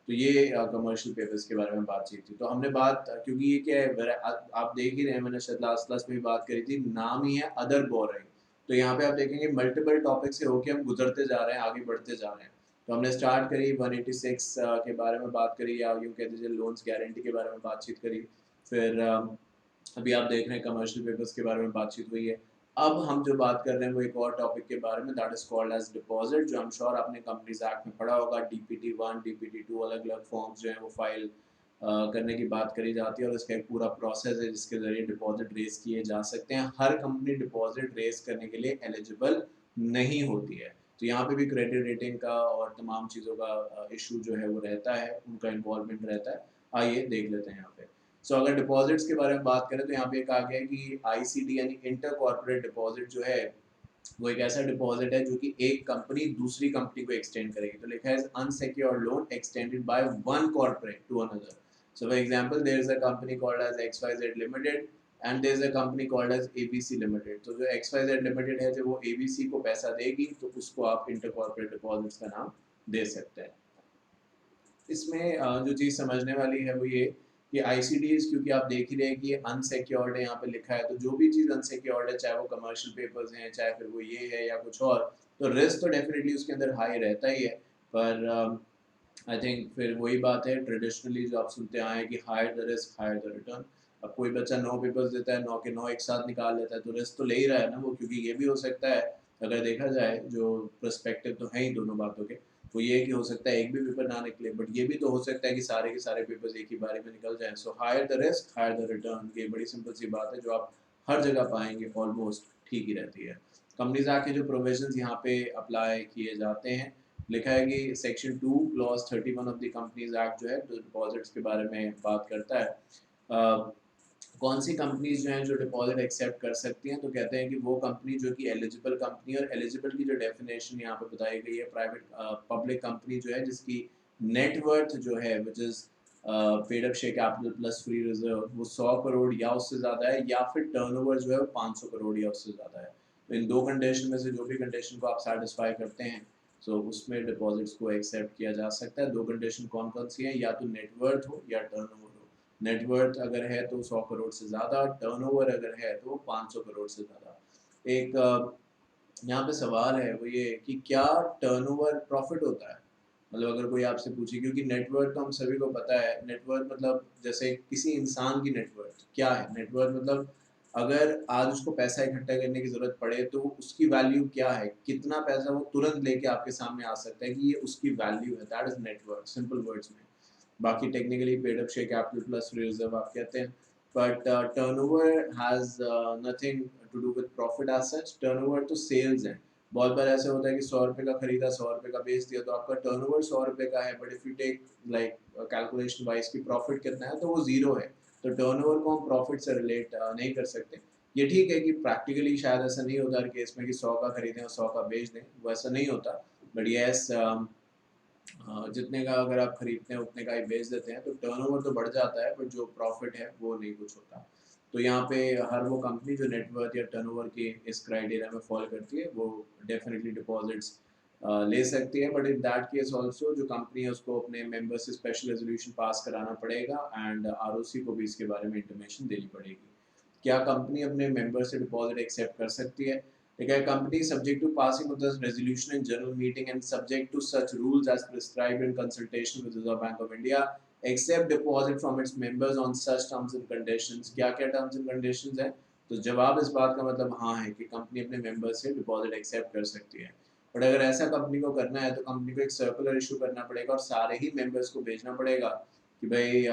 तो ये कमर्शियल पेपर्स के बारे में बातचीत थी। तो हमने बात, क्योंकि ये क्या है, आप देख ही रहे हैं, मैंने शायद लास्ट क्लास में भी बात करी थी, नाम ही है अदर बोरिंग। तो यहाँ पे आप देखेंगे मल्टीपल टॉपिक से होके हम गुजरते जा रहे हैं, आगे बढ़ते जा रहे हैं। तो हमने स्टार्ट करी 186 के बारे में बात करी, या यूँ कह दीजिए लोन्स गारंटी के बारे में बातचीत करी। फिर अभी आप देख रहे हैं कमर्शियल पेपर्स के बारे में बातचीत हुई है। अब हम जो बात कर रहे हैं वो एक और टॉपिक के बारे में, that is called as deposit, जो आई एम श्योर आपने कंपनीज एक्ट में पढ़ा होगा। DPT1, DPT2 अलग अलग फॉर्म्स जो हैं वो फाइल करने की बात करी जाती है और इसका एक पूरा प्रोसेस है जिसके जरिए डिपॉजिट रेज किए जा सकते हैं। हर कंपनी डिपॉजिट रेज करने के लिए एलिजिबल नहीं होती है। तो यहाँ पे भी क्रेडिट रेटिंग का और तमाम चीज़ों का इशू जो है वो रहता है, उनका इन्वॉल्वमेंट रहता है। आइए देख लेते हैं यहाँ पे। सो अगर डिपॉजिट्स के बारे में बात करें तो यहाँ पे कहा गया है कि ICD यानी इंटर कॉर्पोरेट डिपॉजिट जो है वो एक ऐसा डिपॉजिट है जो कि एक कंपनी दूसरी कंपनी को एक्सटेंड करेगी। तो लिखा है unsecured loan extended by one corporate to another. So for example there is a company called as XYZ limited and there is a company called as ABC limited. तो जो XYZ limited है, जब वो ABC को पैसा देगी तो उसको आप इंटर कॉर्पोरेट डिपॉजिट्स का नाम दे सकते हैं। इसमें जो चीज़ समझने वाली है वो ये कि ICDs, क्योंकि आप देख ही रहे हैं कि ये अनसिक्योर्ड है, यहाँ पे लिखा है, तो जो भी चीज़ अनसिक्योर्ड है, चाहे वो कमर्शियल पेपर्स हैं, चाहे फिर वो ये है या कुछ और, तो रिस्क तो डेफिनेटली उसके अंदर हाई रहता ही है। पर आई थिंक फिर वही बात है, ट्रेडिशनली जो आप सुनते आए हैं कि higher the risk higher the return. अब कोई बच्चा 9 पेपर्स देता है, 9 के 9 एक साथ निकाल लेता है, तो रिस्क तो ले ही रहा है ना वो, क्योंकि ये भी हो सकता है, अगर देखा जाए जो पर्सपेक्टिव तो है ही दोनों बातों के, वो ये है कि हो सकता है एक भी पेपर ना निकले, बट ये भी तो हो सकता है कि सारे के सारे पेपर्स एक ही बारी में निकल जाएं। So higher the risk higher the return, ये बड़ी सिंपल सी बात है जो आप हर जगह पाएंगे, ऑलमोस्ट ठीक ही रहती है। कंपनीज एक्ट के जो प्रोविजंस यहाँ पे अप्लाई किए जाते हैं, लिखा है कि section 2 clause 31 of the companies act जो है तो डिपॉजिट्स के बारे में बात करता है। कौन सी कंपनीज जो हैं जो डिपॉजिट एक्सेप्ट कर सकती हैं, तो कहते हैं कि वो कंपनी जो कि एलिजिबल कंपनी, और एलिजिबल की जो डेफिनेशन यहाँ पे बताई गई है, प्राइवेट पब्लिक कंपनी जो है जिसकी नेटवर्थ जो है which is paid up share capital plus free reserve वो 100 करोड़ या उससे ज़्यादा है, या फिर टर्नओवर जो है वो 500 करोड़ या उससे ज़्यादा है। तो इन दो कंडीशन में से जो भी कंडीशन को आप सेटिस्फाई करते हैं, तो उसमें डिपॉजिट्स को एक्सेप्ट किया जा सकता है। दो कंडीशन कौन कौन सी हैं, या तो नेटवर्थ हो या टर्नओवर हो। नेटवर्थ अगर है तो 100 करोड़ से ज़्यादा, टर्नओवर अगर है तो 500 करोड़ से ज़्यादा। एक यहाँ पे सवाल है वो ये कि क्या टर्नओवर प्रॉफिट होता है? मतलब अगर कोई आपसे पूछे, क्योंकि नेटवर्थ तो हम सभी को पता है, नेटवर्थ मतलब जैसे किसी इंसान की नेटवर्थ क्या है, नेटवर्थ मतलब अगर आज उसको पैसा इकट्ठा करने की ज़रूरत पड़े तो उसकी वैल्यू क्या है, कितना पैसा वो तुरंत लेके आपके सामने आ सकता है, कि ये उसकी वैल्यू है, that is net worth simple words में। बाकी technically paid up share capital plus reserve आप कहते हैं, but turnover has nothing to do with profit as such. टर्नओवर तो सेल्स है। बहुत बार ऐसा होता है कि 100 रुपये का खरीदा, 100 रुपये का बेच दिया, तो आपका टर्नओवर 100 रुपये का है, but if you take like calculation wise की प्रॉफिट कितना है तो वो जीरो है। तो टर्नओवर को हम प्रॉफिट से रिलेट नहीं कर सकते। ये ठीक है कि प्रैक्टिकली शायद ऐसा नहीं होता हर केस में कि 100 का खरीदें और 100 का बेच दें, वो ऐसा नहीं होता, बट यस जितने का अगर आप खरीदते हैं उतने का ही बेच देते हैं, तो टर्नओवर तो बढ़ जाता है बट जो प्रॉफिट है वो नहीं कुछ होता। तो यहाँ पे हर वो कंपनी जो नेटवर्थ या टर्नओवर के इस क्राइटेरिया में फॉल करती है वो डेफिनेटली डिपॉजिट्स ले सकती है, but in that case also जो कंपनी है उसको अपने मेंबर से स्पेशल रेजोल्यूशन पास कराना पड़ेगा एंड आरओसी को भी इसके बारे में इंटीमेशन देनी पड़ेगी। क्या कंपनी अपने मेंबर से डिपॉजिट एक्सेप्ट कर सकती है? Like a company subject to passing of this resolution in general meeting and subject to such rules as prescribed in consultation with Reserve Bank of India, accept deposit from its members on such terms and conditions। क्या क्या terms and conditions है? तो जवाब इस बात का मतलब हाँ है कि कंपनी अपने मेंबर से डिपॉजिट एक्सेप्ट कर सकती है। बट अगर ऐसा कंपनी को करना है तो कंपनी को एक सर्कुलर इशू करना पड़ेगा और सारे ही मेंबर्स को भेजना पड़ेगा कि भाई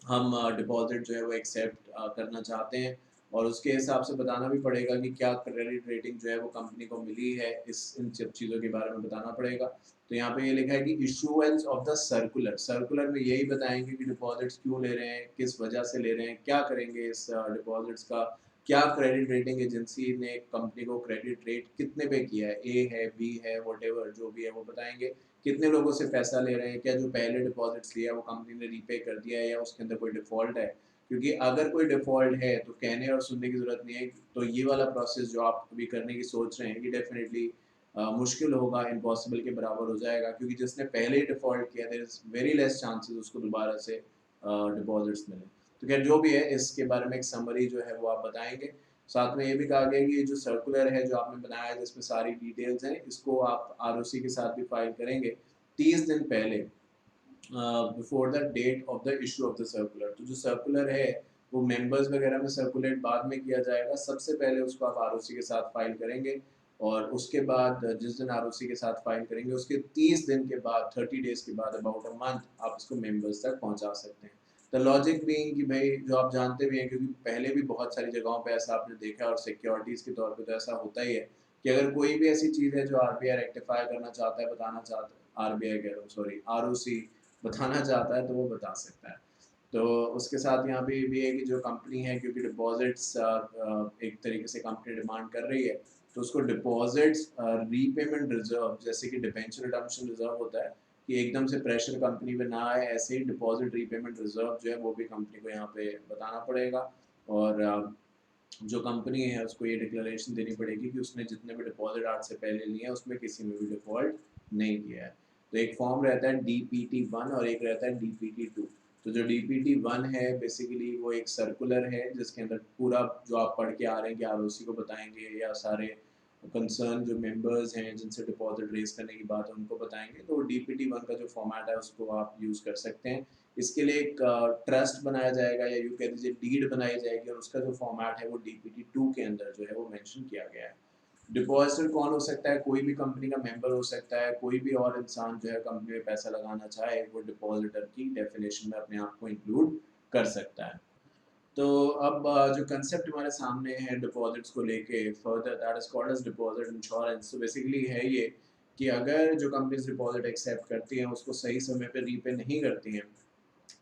हम डिपॉजिट जो है वो एक्सेप्ट करना चाहते हैं, और उसके हिसाब से बताना भी पड़ेगा कि क्या क्रेडिट रेटिंग जो है वो कंपनी को मिली है, इस इन सब चीज़ों के बारे में बताना पड़ेगा। तो यहाँ पे ये लिखा है कि issuance of the circular, circular में यही बताएंगे कि डिपॉजिट्स क्यों ले रहे हैं, किस वजह से ले रहे हैं, क्या करेंगे इस डिपॉजिट्स का, क्या क्रेडिट रेटिंग एजेंसी ने कंपनी को क्रेडिट रेट कितने पे किया है, ए है, बी है, वॉटेवर जो भी है वो बताएंगे, कितने लोगों से पैसा ले रहे हैं, क्या जो पहले डिपॉजिट्स लिया है वो कंपनी ने रीपे कर दिया है या उसके अंदर कोई डिफॉल्ट है। क्योंकि अगर कोई डिफॉल्ट है तो कहने और सुनने की जरूरत नहीं है, तो ये वाला प्रोसेस जो आप अभी करने की सोच रहे हैं ये डेफिनेटली मुश्किल होगा, इम्पॉसिबल के बराबर हो जाएगा, क्योंकि जिसने पहले ही डिफॉल्ट किया there is very less chances उसको दोबारा से डिपॉजिट्स मिले। तो खैर जो भी है इसके बारे में एक समरी जो है वो आप बताएंगे। साथ में ये भी कहा गया कि ये जो सर्कुलर है जो आपने बनाया है जिसमें सारी डिटेल्स हैं, इसको आप आरओसी के साथ भी फाइल करेंगे 30 दिन पहले, before the date of the issue of the circular. तो जो सर्कुलर है वो मेंबर्स वगैरह में सर्कुलेट बाद में किया जाएगा, सबसे पहले उसको आप आरओसी के साथ फाइल करेंगे, और उसके बाद जिस दिन आरओसी के साथ फाइल करेंगे उसके 30 दिन के बाद, 30 डेज के बाद, अबाउट अ मंथ आप इसको मेंबर्स तक पहुंचा सकते हैं। द लॉजिक बीइंग कि भाई जो आप जानते भी हैं, क्योंकि पहले भी बहुत सारी जगहों पे ऐसा आपने देखा और सिक्योरिटीज के तौर पे तो ऐसा होता ही है कि अगर कोई भी ऐसी चीज़ है जो आरबीआई रेक्टिफाई करना चाहता है, बताना चाहता है, आरबीआई कह रहा हूँ सॉरी, आरओसी बताना चाहता है तो वो बता सकता है। तो उसके साथ यहाँ पे ये भी है कि जो कंपनी है, क्योंकि डिपॉजिट्स एक तरीके से कंपनी डिमांड कर रही है, तो उसको डिपॉजिट्स रीपेमेंट रिजर्व, जैसे कि डिबेंचर रिडम्पशन रिजर्व होता है, कि एकदम से प्रेशर कंपनी पे ना आए, ऐसे ही डिपॉजिट रीपेमेंट रिजर्व जो है वो भी कंपनी को यहाँ पे बताना पड़ेगा। और जो कंपनी है उसको ये डिक्लेरेशन देनी पड़ेगी कि उसने जितने भी डिपॉजिट आज से पहले लिए हैं उसमें किसी में भी डिफॉल्ट नहीं किया है। तो एक फॉर्म रहता है DPT-1 और एक रहता है DPT-2। तो जो DPT-1 है बेसिकली वो एक सर्कुलर है जिसके अंदर पूरा जो आप पढ़ के आ रहे हैं कि आरओसी को बताएंगे या सारे कंसर्न जो मेंबर्स हैं जिनसे डिपॉजिट रेज करने की बात है उनको बताएंगे। तो DPT-1 का जो फॉर्मेट है उसको आप यूज़ कर सकते हैं। इसके लिए एक ट्रस्ट बनाया जाएगा या यूँ कह दीजिए डीड बनाई जाएगी, और उसका जो फॉर्मेट है वो DPT-2 के अंदर जो है वो मेंशन किया गया है। डिपॉजिटर कौन हो सकता है? कोई भी कंपनी का मेंबर हो सकता है, कोई भी और इंसान जो है कंपनी में पैसा लगाना चाहे वो डिपॉजिटर की डेफिनेशन में अपने आप को इंक्लूड कर सकता है। तो अब जो कंसेप्ट हमारे सामने है डिपॉजिट्स को लेके फर्दर, that is called as deposit insurance. तो बेसिकली है ये कि अगर जो कंपनीज डिपॉजिट एक्सेप्ट करती हैं उसको सही समय पे रीपे नहीं करती हैं,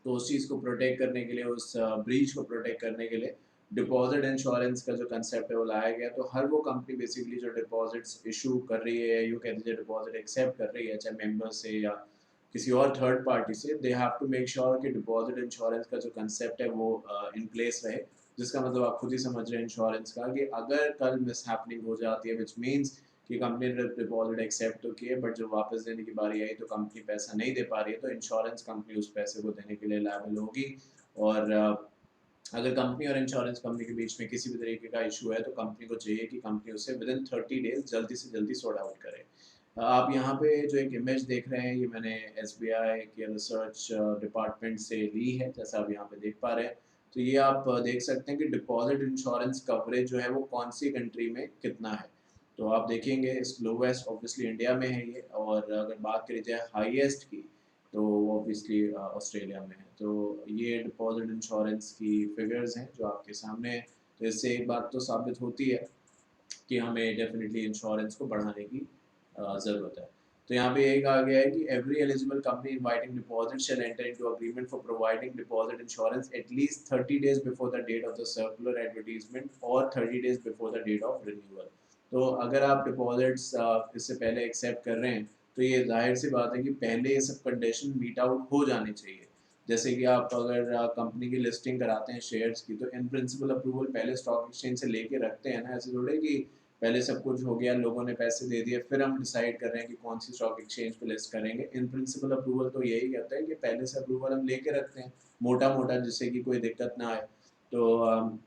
तो उस चीज़ को प्रोटेक्ट करने के लिए, उस ब्रीच को प्रोटेक्ट करने के लिए डिपॉजिट इंश्योरेंस का जो कंसेप्ट है वो लाया गया। तो हर वो कंपनी बेसिकली जो डिपॉजिट्स इशू कर रही है, यू कह दीजिए डिपॉजिट एक्सेप्ट कर रही है, चाहे मेंबर से या किसी और थर्ड पार्टी से, they have to make sure कि डिपॉजिट इंश्योरेंस का जो कंसेप्ट है वो इन प्लेस रहे। जिसका मतलब आप खुद ही समझ रहे हैं इंश्योरेंस का, कि अगर कल मिस हैपनिंग हो जाती है, विच मीन्स कि कंपनी ने डिपॉजिट एक्सेप्ट तो किए बट जब वापस देने की बारी आई तो कंपनी पैसा नहीं दे पा रही है, तो इंश्योरेंस कंपनी उस पैसे को देने के लिए लायबल होगी। और अगर कंपनी और इंश्योरेंस कंपनी के बीच में किसी भी तरीके का इशू है तो कंपनी को चाहिए कि कंपनी उसे विद इन 30 डेज जल्दी से जल्दी सॉर्ट आउट करे। आप यहाँ पे जो एक इमेज देख रहे हैं ये मैंने SBI के रिसर्च डिपार्टमेंट से ली है, जैसा आप यहाँ पे देख पा रहे हैं। तो ये आप देख सकते हैं कि डिपॉजिट इंश्योरेंस कवरेज जो है वो कौन सी कंट्री में कितना है। तो आप देखेंगे इस लोवेस्ट ऑब्वियसली इंडिया में है ये, और अगर बात करी जाए हाईएस्ट की तो ऑब्वियसली ऑस्ट्रेलिया में है। तो ये डिपॉजिट इंश्योरेंस की फिगर्स हैं जो आपके सामने हैं। तो इससे एक बात तो साबित होती है कि हमें डेफिनेटली इंश्योरेंस को बढ़ाने की ज़रूरत है। तो यहाँ पे यही कहा गया है कि every eligible company inviting deposit shall enter into agreement for providing deposit insurance at least 30 days before the date of the circular advertisement और 30 days before the date of renewal. तो अगर आप डिपॉजिट्स इससे पहले एक्सेप्ट कर रहे हैं तो ये जाहिर सी बात है कि पहले ये सब कंडीशन मीट आउट हो जानी चाहिए। जैसे कि आप अगर कंपनी की लिस्टिंग कराते हैं शेयर्स की, तो इन प्रिंसिपल अप्रूवल पहले स्टॉक एक्सचेंज से लेके रखते हैं ना, ऐसे थोड़े कि पहले सब कुछ हो गया, लोगों ने पैसे दे दिए, फिर हम डिसाइड कर रहे हैं कि कौन सी स्टॉक एक्सचेंज पे लिस्ट करेंगे। इन प्रिंसिपल अप्रूवल तो यही कहता है कि पहले से अप्रूवल हम लेके रखते हैं मोटा मोटा, जिससे कि कोई दिक्कत ना आए। तो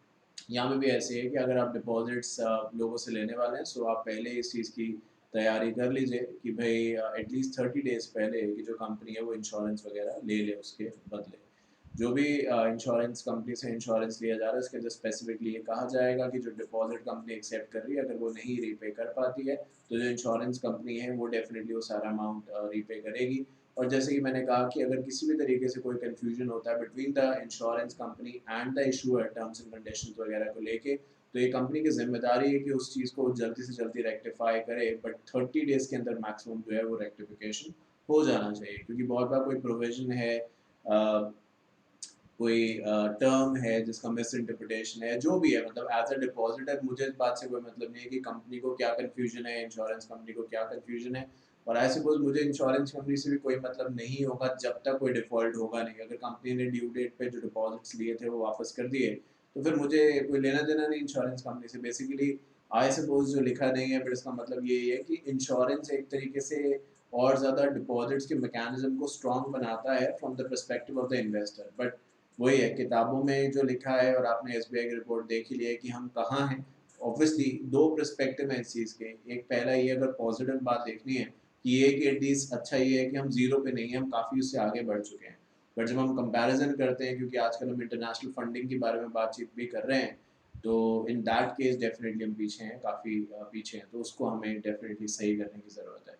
यहाँ में भी ऐसे है कि अगर आप डिपॉजिट्स लोगों से लेने वाले हैं, सो आप पहले इस चीज़ की तैयारी कर लीजिए कि भाई एटलीस्ट 30 डेज पहले कि जो कंपनी है वो इंश्योरेंस वगैरह ले ले उसके बदले। जो भी इंश्योरेंस कंपनी से इंश्योरेंस लिया जा रहा है उसके अंदर स्पेसिफिकली ये कहा जाएगा कि जो डिपॉजिट कंपनी एक्सेप्ट कर रही है, अगर वो नहीं रीपे कर पाती है तो जो इंश्योरेंस कंपनी है वो डेफिनेटली वो सारा अमाउंट रीपे करेगी। और जैसे कि मैंने कहा कि अगर किसी भी तरीके से कोई कन्फ्यूजन होता है between the insurance company and the issuer terms and conditions वगैरह को लेके, तो ये कंपनी की जिम्मेदारी है कि उस चीज़ को जल्दी से जल्दी रेक्टिफाई करे, बट 30 डेज के अंदर मैक्सिमम जो है वो रेक्टिफिकेशन हो जाना चाहिए। क्योंकि बहुत बार कोई प्रोविजन है, कोई टर्म है जिसका मिस इंटरप्रिटेशन है, जो भी है, मतलब एज अ डिपॉजिटर मुझे इस बात से कोई मतलब नहीं है कि कंपनी को क्या कन्फ्यूजन है, इंश्योरेंस कंपनी को क्या कन्फ्यूजन है। और आई सपोज मुझे इंश्योरेंस कंपनी से भी कोई मतलब नहीं होगा जब तक कोई डिफॉल्ट होगा नहीं। अगर कंपनी ने ड्यू डेट पे जो डिपॉजिट्स लिए थे वो वापस कर दिए, तो फिर मुझे कोई लेना देना नहीं इंश्योरेंस कंपनी से। बेसिकली आई सपोज जो लिखा नहीं है, फिर इसका मतलब यही है कि इंश्योरेंस एक तरीके से और ज़्यादा डिपॉजिट्स के मैकेनिज्म को स्ट्रॉन्ग बनाता है from the perspective of the investor. But वही है, किताबों में जो लिखा है और आपने एसबीआई की रिपोर्ट देख ही लिया है कि हम कहाँ हैं। ऑब्वियसली दो पर्सपेक्टिव है इस चीज़ के। एक पहला ये, अगर पॉजिटिव बात देखनी है कि ये कि एटलीस्ट अच्छा ये है कि हम जीरो पे नहीं हैं, हम काफ़ी उससे आगे बढ़ चुके हैं। बट जब हम कंपैरिजन करते हैं, क्योंकि आजकल हम इंटरनेशनल फंडिंग के बारे में बातचीत भी कर रहे हैं, तो इन दैट केस डेफिनेटली हम पीछे हैं, काफ़ी पीछे हैं। तो उसको हमें डेफिनेटली सही करने की ज़रूरत है।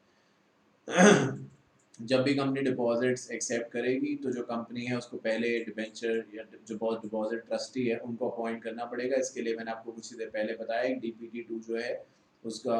जब भी कंपनी डिपॉजिट्स एक्सेप्ट करेगी तो जो कंपनी है उसको पहले डिबेंचर या जो बहुत डिपॉजिट ट्रस्टी है उनको अपॉइंट करना पड़ेगा। इसके लिए मैंने आपको कुछ देर पहले बताया, DPT2 जो है उसका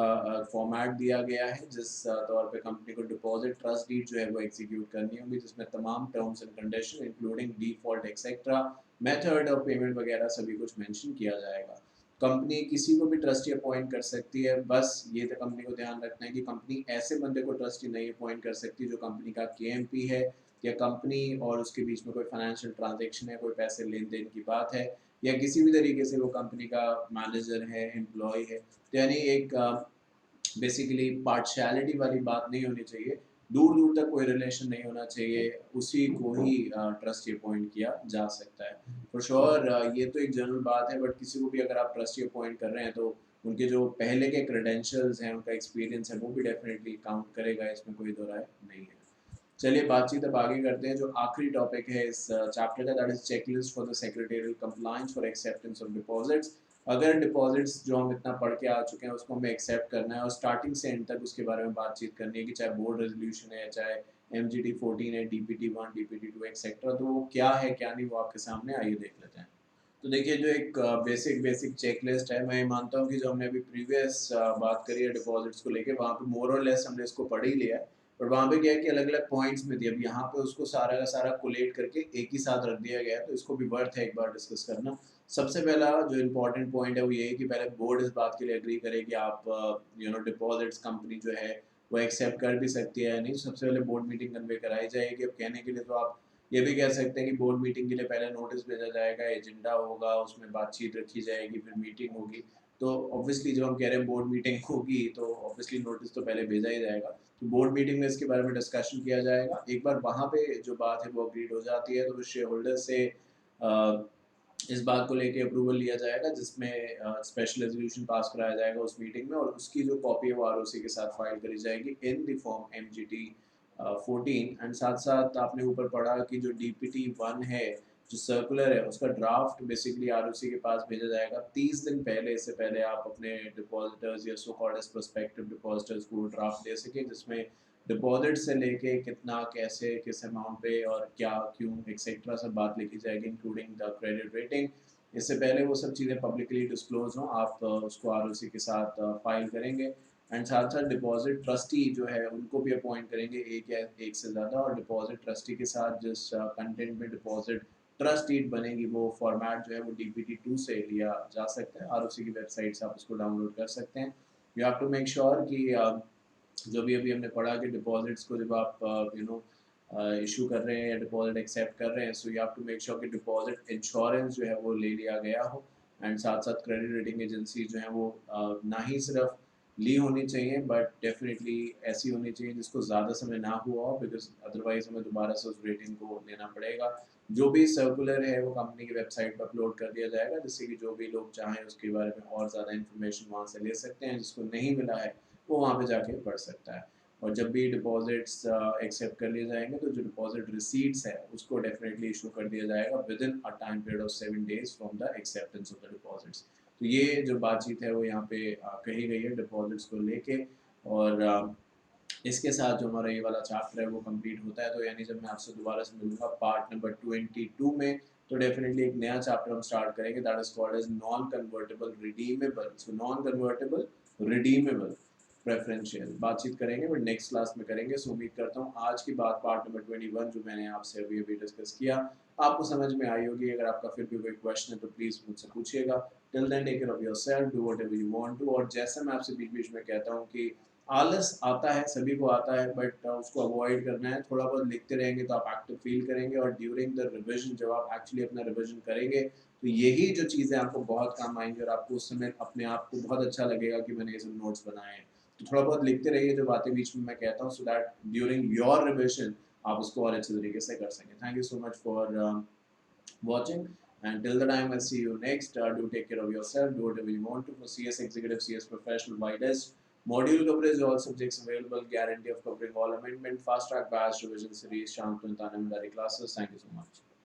फॉर्मेट दिया गया है, जिस तौर पे कंपनी को डिपॉजिट ट्रस्ट डीड जो है वो एग्जीक्यूट करनी होगी, जिसमें तमाम terms and condition including default etcetera, method और पेमेंट वगैरह सभी कुछ मेंशन किया जाएगा। कंपनी किसी को भी ट्रस्टी अपॉइंट कर सकती है, बस ये तो कंपनी को ध्यान रखना है कि कंपनी ऐसे बंदे को ट्रस्टी नहीं अपॉइंट कर सकती जो कंपनी का KMP है, या कंपनी और उसके बीच में कोई फाइनेंशियल ट्रांजैक्शन है, कोई पैसे लेन देन की बात है, या किसी भी तरीके से वो कंपनी का मैनेजर है, एम्प्लॉय है। तो यानी एक बेसिकली पार्शियलिटी वाली बात नहीं होनी चाहिए, दूर दूर तक कोई रिलेशन नहीं होना चाहिए, उसी को ही ट्रस्टी अपॉइंट किया जा सकता है। फॉर श्योर ये तो एक जनरल बात है, बट किसी को भी अगर आप ट्रस्टी अपॉइंट कर रहे हैं तो उनके जो पहले के क्रेडेंशियल्स हैं, उनका एक्सपीरियंस है, वो भी डेफिनेटली काउंट करेगा, इसमें कोई दो राय नहीं है। चलिए बातचीत अब आगे करते हैं। जो आखिरी टॉपिक है इस चैप्टर का, that is checklist for the secretarial compliance for acceptance of deposits. अगर डिपॉजिट्स जो हम इतना पढ़ के आ चुके हैं उसको हमें एक्सेप्ट करना है और स्टार्टिंग से एंड तक उसके बारे में बातचीत करनी है कि चाहे बोर्ड रेजोल्यूशन है, चाहे MGT14 है, DPT1, DPT2 एक्सेट्रा, तो वो क्या है क्या नहीं वो आपके सामने आइए देख लेते हैं। तो देखिए, जो एक बेसिक चेकलिस्ट है, मैं मानता हूँ कि जो हमने अभी प्रीवियस बात करी है डिपॉजिट्स को लेके, वहाँ पे मोर और लेस हमने इसको पढ़ ही लिया है। पर वहाँ पे क्या है कि अलग अलग पॉइंट्स में थी, अब यहाँ पे उसको सारा का सारा कोलेट करके एक ही साथ रख दिया गया है, तो इसको भी वर्थ है एक बार डिस्कस करना। सबसे पहला जो इम्पोर्टेंट पॉइंट है वो ये है कि पहले बोर्ड इस बात के लिए एग्री करे कि आप डिपॉजिट्स कंपनी जो है वो एक्सेप्ट कर भी सकती है या नहीं। सबसे पहले बोर्ड मीटिंग कन्वे कराई जाएगी। अब कहने के लिए तो आप ये भी कह सकते हैं कि बोर्ड मीटिंग के लिए पहले नोटिस भेजा जाएगा, एजेंडा होगा, उसमें बातचीत रखी जाएगी, फिर मीटिंग होगी। तो ऑब्वियसली जब हम कह रहे हैं बोर्ड मीटिंग होगी तो ऑब्वियसली नोटिस तो पहले भेजा ही जाएगा। तो बोर्ड मीटिंग में इसके बारे में डिस्कशन किया जाएगा। एक बार वहाँ पे जो बात है वो अग्रीड हो जाती है तो शेयर होल्डर से इस बात को लेके अप्रूवल लिया जाएगा, जिसमें स्पेशल रेजोल्यूशन पास कराया जाएगा उस मीटिंग में, और उसकी जो कॉपी है वो ROC के साथ फाइल करी जाएगी in the form MGT14। And साथ साथ आपने ऊपर पढ़ा कि जो DPT1 है, जो सर्कुलर है, उसका ड्राफ्ट बेसिकली ROC के पास भेजा जाएगा 30 दिन पहले। इससे पहले आप अपने डिपॉजिटर्स या so called as prospective depositors को ड्राफ्ट दे सके, जिसमें डिपॉजिट से लेके कितना, कैसे, किस अमाउंट पे और क्या, क्यों, एक्सेट्रा सब बात लिखी जाएगी, इंक्लूडिंग द क्रेडिट रेटिंग। इससे पहले वो सब चीज़ें पब्लिकली डिस्क्लोज हों, आप उसको ROC के साथ फाइल करेंगे। एंड साथ साथ डिपॉजिट ट्रस्टी जो है उनको भी अपॉइंट करेंगे, एक या एक से ज़्यादा। और डिपॉजिट ट्रस्टी के साथ जिस कंटेंट में डिपॉजिट ट्रस्ट डीड बनेगी, वो फॉर्मेट जो है वो DPT2 से लिया जा सकता है। ROC की वेबसाइट से आप उसको डाउनलोड कर सकते हैं। You have to make sure कि जो भी अभी हमने पढ़ा कि डिपॉजिट्स को जब आप इशू कर रहे हैं या डिपॉजिट एक्सेप्ट कर रहे हैं, so you have to make sure कि डिपॉजिट इंश्योरेंस जो है वो ले लिया गया हो, एंड साथ साथ क्रेडिट रेटिंग एजेंसी जो है वो ना ही सिर्फ ली होनी चाहिए बट डेफिनेटली ऐसी होनी चाहिए जिसको ज़्यादा समय ना हुआ हो, बिकॉज अदरवाइज हमें दोबारा से उस रेटिंग को लेना पड़ेगा। जो भी सर्कुलर है वो कंपनी की वेबसाइट पर अपलोड कर दिया जाएगा, जिससे कि जो भी लोग चाहें उसके बारे में और ज़्यादा इन्फॉर्मेशन वहाँ से ले सकते हैं, जिसको नहीं मिला है वो वहाँ पे जाके पढ़ सकता है। और जब भी डिपॉजिट्स एक्सेप्ट कर लिए जाएंगे तो जो डिपॉजिट रिसीट्स है उसको डेफिनेटली इशू कर दिया जाएगा with in a time period of 7 days from the acceptance of the deposits. तो ये जो बातचीत है वो यहाँ पे कही गई है डिपॉजिट्स को लेके। और इसके साथ जो हमारा ये वाला चैप्टर है वो कंप्लीट होता है। तो यानी जब मैं आपसे दोबारा से मिलूंगा पार्ट नंबर 22 में, तो डेफिनेटली एक नया चैप्टर हम स्टार्ट करेंगे, that is called as non convertible redeemable. So non convertible redeemable preferential बातचीत करेंगे, बट नेक्स्ट क्लास में करेंगे। सो उम्मीद करता हूँ आज की बात पार्ट नंबर 21 जो मैंने आपसे अभी अभी डिस्कस किया आपको समझ में आई होगी। अगर आपका फिर भी कोई क्वेश्चन है तो प्लीज़ मुझसे पूछिएगा। Till then take care of yourself, do whatever you want to. और जैसा मैं आपसे बीच बीच में कहता हूँ कि आलस आता है, सभी को आता है, बट उसको अवॉइड करना है। थोड़ा बहुत लिखते रहेंगे तो आप एक्टिव फील करेंगे, और ड्यूरिंग द रिविजन जब आप एक्चुअली अपना रिविजन करेंगे तो यही जो चीज़ें आपको बहुत काम आएंगी, और आपको उस समय अपने आप को बहुत अच्छा लगेगा कि मैंने ये सब नोट्स बनाए हैं। तो थोड़ा बहुत लिखते रहिए जो बातें बीच में मैं कहता हूँ, so that during your revision आप उसको और अच्छे तरीके से कर सकें। Thank you so much for watching. And till the time I see you next, do take care of yourself, do whatever you want to. For CS Executive, CS Professional, widest module coverage, all subjects available, guarantee of covering all amendment, fast track batch revision series, Sham Tuntana classes. Thank you so much.